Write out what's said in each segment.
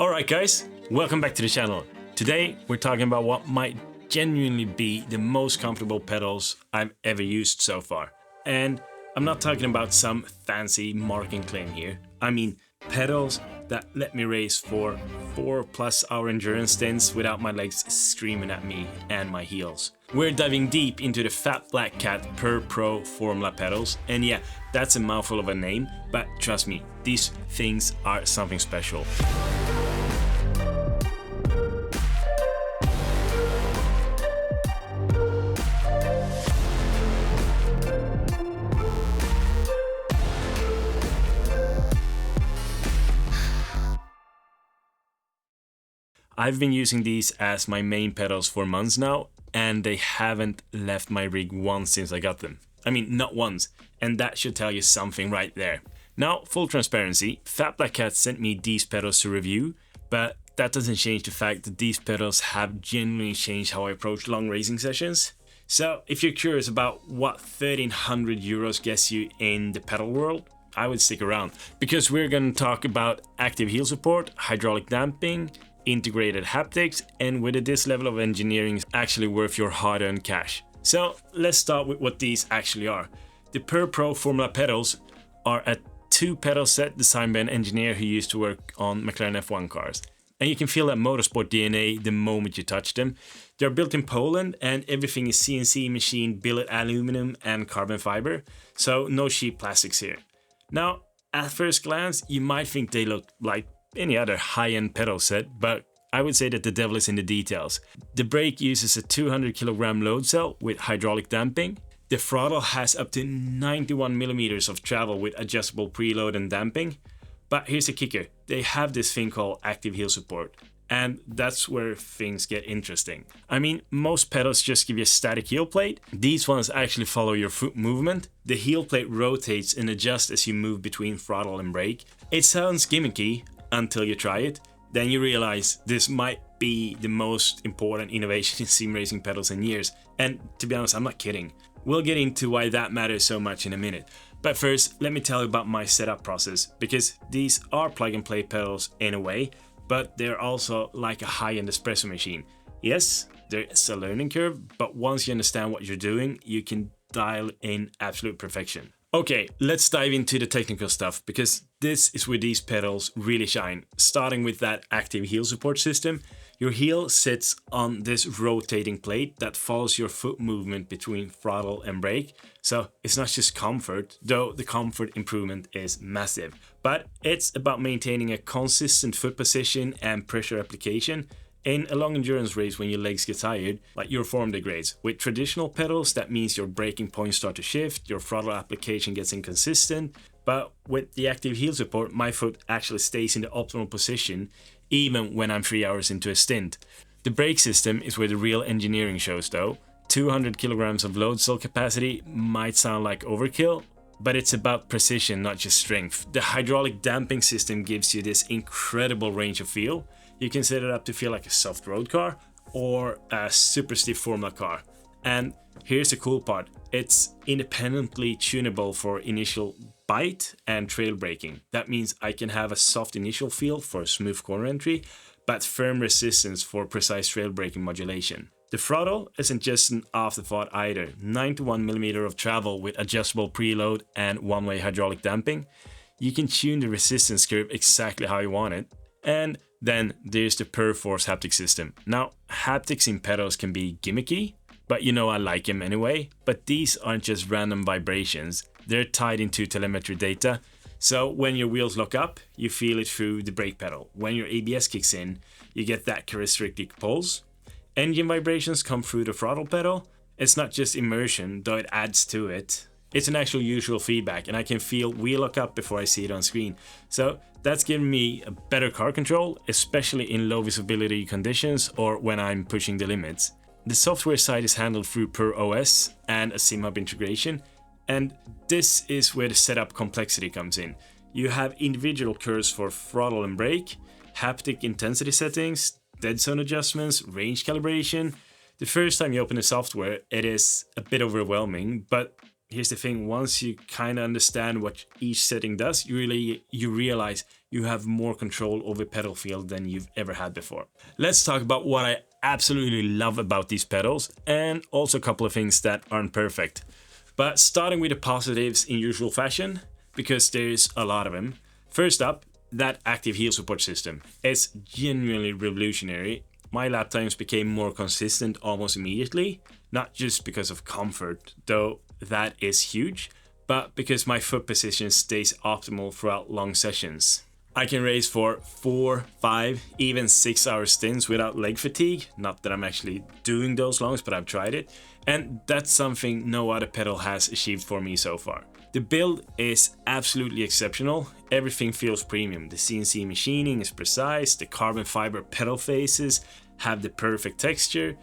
Alright guys, welcome back to the channel. Today we're talking about what might genuinely be the most comfortable pedals I've ever used so far. And I'm not talking about some fancy marketing claim here. I mean pedals that let me race for 4+ hour endurance stints without my legs screaming at me and my heels. We're diving deep into the FATBLACKCAT PurrPRO Formula pedals, and yeah, that's a mouthful of a name, but trust me, these things are something special. I've been using these as my main pedals for months now, and they haven't left my rig once since I got them. I mean, not once, and that should tell you something right there. Now, full transparency, FATBLACKCAT sent me these pedals to review, but that doesn't change the fact that these pedals have genuinely changed how I approach long racing sessions. So, if you're curious about what 1,300 euros gets you in the pedal world, I would stick around, because we're going to talk about active heel support, hydraulic damping, integrated haptics, and whether this level of engineering is actually worth your hard-earned cash. So let's start with what these actually are. The PurrPRO Formula pedals are a 2-pedal set designed by an engineer who used to work on McLaren F1 cars. And you can feel that motorsport DNA the moment you touch them. They're built in Poland and everything is CNC machined billet aluminum and carbon fiber, so no cheap plastics here. Now, at first glance, you might think they look like any other high-end pedal set, but I would say that the devil is in the details. The brake uses a 200 kilogram load cell with hydraulic damping. The throttle has up to 91 millimeters of travel with adjustable preload and damping. But here's the kicker, they have this thing called active heel support. And that's where things get interesting. I mean, most pedals just give you a static heel plate. These ones actually follow your foot movement. The heel plate rotates and adjusts as you move between throttle and brake. It sounds gimmicky until you try it. Then you realize this might be the most important innovation in sim racing pedals in years. And to be honest, I'm not kidding. We'll get into why that matters so much in a minute. But first, let me tell you about my setup process, because these are plug and play pedals in a way, but they're also like a high-end espresso machine. Yes, there's a learning curve, but once you understand what you're doing, you can dial in absolute perfection. Okay, let's dive into the technical stuff, because this is where these pedals really shine. Starting with that active heel support system, your heel sits on this rotating plate that follows your foot movement between throttle and brake. So it's not just comfort, though the comfort improvement is massive, but it's about maintaining a consistent foot position and pressure application. In a long endurance race, when your legs get tired, like your form degrades. With traditional pedals, that means your braking points start to shift, your throttle application gets inconsistent, but with the active heel support, my foot actually stays in the optimal position even when I'm 3 hours into a stint. The brake system is where the real engineering shows though. 200 kilograms of load cell capacity might sound like overkill, but it's about precision, not just strength. The hydraulic damping system gives you this incredible range of feel. You can set it up to feel like a soft road car or a super stiff Formula car. And here's the cool part, it's independently tunable for initial bite and trail braking. That means I can have a soft initial feel for smooth corner entry, but firm resistance for precise trail braking modulation. The throttle isn't just an afterthought either. 91mm of travel with adjustable preload and one-way hydraulic damping. You can tune the resistance curve exactly how you want it. And then there's the PurrForce haptic system. Now, haptics in pedals can be gimmicky, but you know I like them anyway. But these aren't just random vibrations, they're tied into telemetry data. So when your wheels lock up, you feel it through the brake pedal. When your ABS kicks in, you get that characteristic pulse. Engine vibrations come through the throttle pedal. It's not just immersion, though it adds to it. It's an actual usual feedback, and I can feel wheel lock up before I see it on screen. So that's given me a better car control, especially in low visibility conditions or when I'm pushing the limits. The software side is handled through PurrOS and a SimHub integration, and this is where the setup complexity comes in. You have individual curves for throttle and brake, haptic intensity settings, dead zone adjustments, range calibration. The first time you open the software, it is a bit overwhelming, but here's the thing, once you kind of understand what each setting does, you realize you have more control over pedal feel than you've ever had before. Let's talk about what I absolutely love about these pedals, and also a couple of things that aren't perfect. But starting with the positives in usual fashion, because there's a lot of them. First up, that active heel support system is genuinely revolutionary. My lap times became more consistent almost immediately, not just because of comfort, though that is huge, but because my foot position stays optimal throughout long sessions. I can race for 4, 5, even 6 hour stints without leg fatigue. Not that I'm actually doing those longs, but I've tried it. And that's something no other pedal has achieved for me so far. The build is absolutely exceptional. Everything feels premium. The CNC machining is precise. The carbon fiber pedal faces have the perfect texture.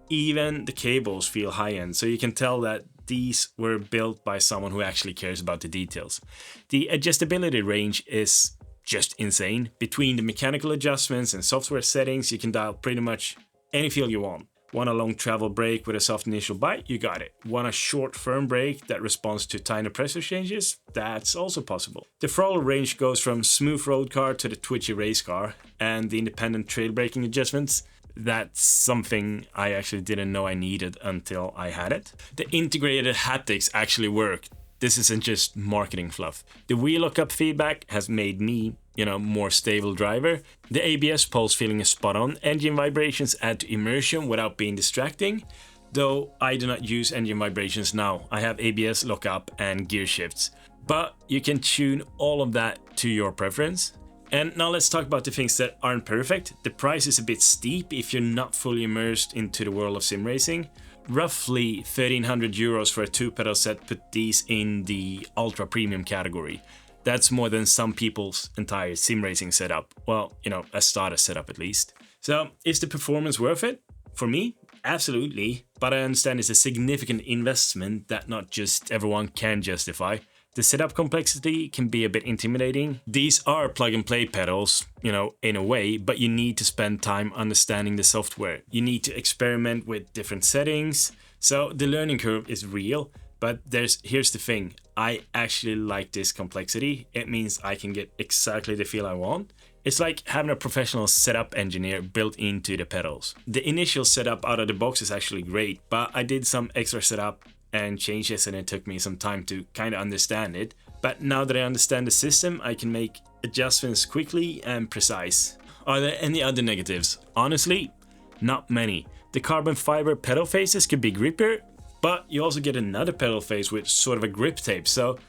Even the cables feel high-end, so you can tell that these were built by someone who actually cares about the details. The adjustability range is just insane. Between the mechanical adjustments and software settings, you can dial pretty much any feel you want. Want a long travel brake with a soft initial bite? You got it. Want a short firm brake that responds to tiny pressure changes? That's also possible. The throttle range goes from smooth road car to the twitchy race car, and the independent trail braking adjustments, that's something I actually didn't know I needed until I had it. The integrated haptics actually work. This isn't just marketing fluff. The wheel lockup feedback has made me, more stable driver. The ABS pulse feeling is spot on. Engine vibrations add to immersion without being distracting. Though I do not use engine vibrations now. I have ABS lockup and gear shifts. But you can tune all of that to your preference. And now let's talk about the things that aren't perfect. The price is a bit steep if you're not fully immersed into the world of sim racing. Roughly 1,300 euros for a 2-pedal set put these in the ultra premium category. That's more than some people's entire sim racing setup. Well, a starter setup at least. So is the performance worth it? For me, absolutely. But I understand it's a significant investment that not just everyone can justify. The setup complexity can be a bit intimidating. These are plug-and-play pedals, in a way, but you need to spend time understanding the software. You need to experiment with different settings. So the learning curve is real, but here's the thing. I actually like this complexity. It means I can get exactly the feel I want. It's like having a professional setup engineer built into the pedals. The initial setup out of the box is actually great, but I did some extra setup and changes, and it took me some time to kind of understand it. But now that I understand the system, I can make adjustments quickly and precise. Are there any other negatives? Honestly, not many. The carbon fiber pedal faces could be grippier, but you also get another pedal face with sort of a grip tape, so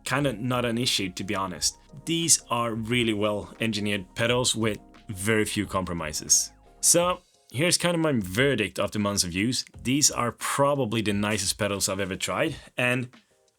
kind of not an issue, to be honest. These are really well engineered pedals with very few compromises. So here's kind of my verdict after months of use. These are probably the nicest pedals I've ever tried, and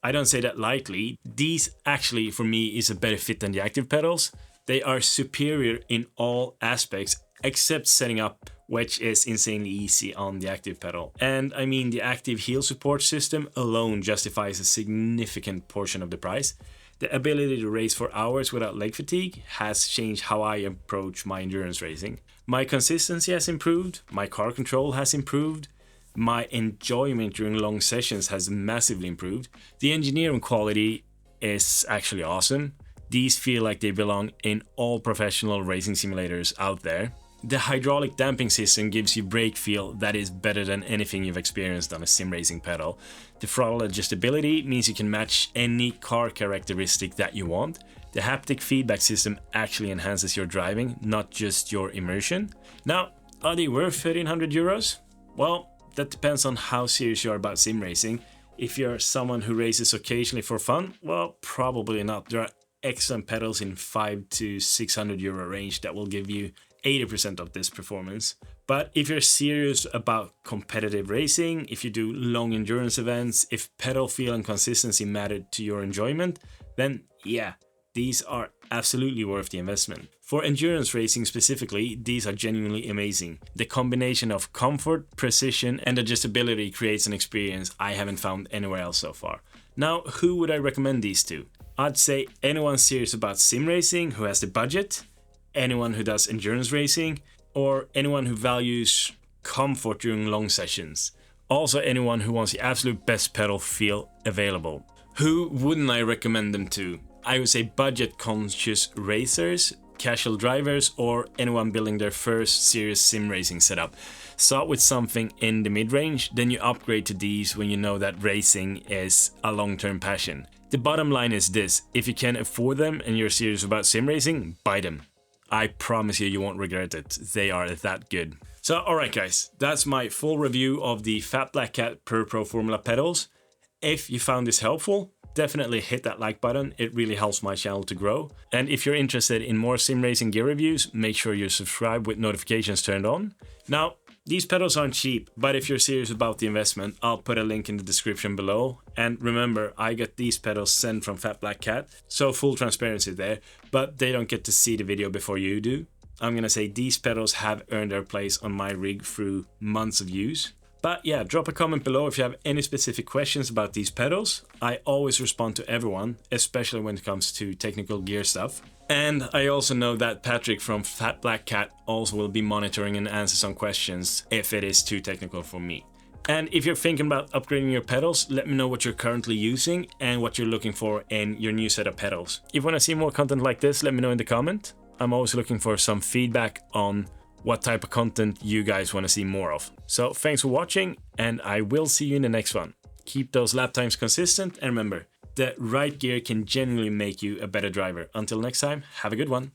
I don't say that lightly. These actually, for me, is a better fit than the active pedals. They are superior in all aspects, except setting up, which is insanely easy on the active pedal. And I mean, the active heel support system alone justifies a significant portion of the price. The ability to race for hours without leg fatigue has changed how I approach my endurance racing. My consistency has improved, my car control has improved, my enjoyment during long sessions has massively improved. The engineering quality is actually awesome. These feel like they belong in all professional racing simulators out there. The hydraulic damping system gives you brake feel that is better than anything you've experienced on a sim racing pedal. The throttle adjustability means you can match any car characteristic that you want. The haptic feedback system actually enhances your driving, not just your immersion. Now, are they worth 1,300 euros? Well, that depends on how serious you are about sim racing. If you're someone who races occasionally for fun, well, probably not. There are excellent pedals in 500 to 600 euro range that will give you 80% of this performance. But if you're serious about competitive racing, if you do long endurance events, if pedal feel and consistency matter to your enjoyment, then yeah, these are absolutely worth the investment. For endurance racing specifically, these are genuinely amazing. The combination of comfort, precision, and adjustability creates an experience I haven't found anywhere else so far. Now, who would I recommend these to? I'd say anyone serious about sim racing who has the budget, anyone who does endurance racing, or anyone who values comfort during long sessions. Also, anyone who wants the absolute best pedal feel available. Who wouldn't I recommend them to? I would say budget conscious racers, casual drivers, or anyone building their first serious sim racing setup. Start with something in the mid-range, then you upgrade to these when you know that racing is a long-term passion. The bottom line is this: if you can afford them and you're serious about sim racing, buy them. I promise you won't regret it. They are that good. So alright guys, that's my full review of the FATBLACKCAT PurrPRO Formula pedals. If you found this helpful, definitely hit that like button. It really helps my channel to grow. And if you're interested in more sim racing gear reviews, make sure you subscribe with notifications turned on. Now, these pedals aren't cheap, but if you're serious about the investment, I'll put a link in the description below. And remember, I get these pedals sent from FATBLACKCAT, so full transparency there, but they don't get to see the video before you do. I'm gonna say these pedals have earned their place on my rig through months of use. But yeah, drop a comment below if you have any specific questions about these pedals. I always respond to everyone, especially when it comes to technical gear stuff. And I also know that Patrick from FATBLACKCAT also will be monitoring and answer some questions if it is too technical for me. And if you're thinking about upgrading your pedals, let me know what you're currently using and what you're looking for in your new set of pedals. If you want to see more content like this, let me know in the comment. I'm always looking for some feedback on what type of content you guys want to see more of. So thanks for watching, and I will see you in the next one. Keep those lap times consistent, and remember, the right gear can genuinely make you a better driver. Until next time, have a good one.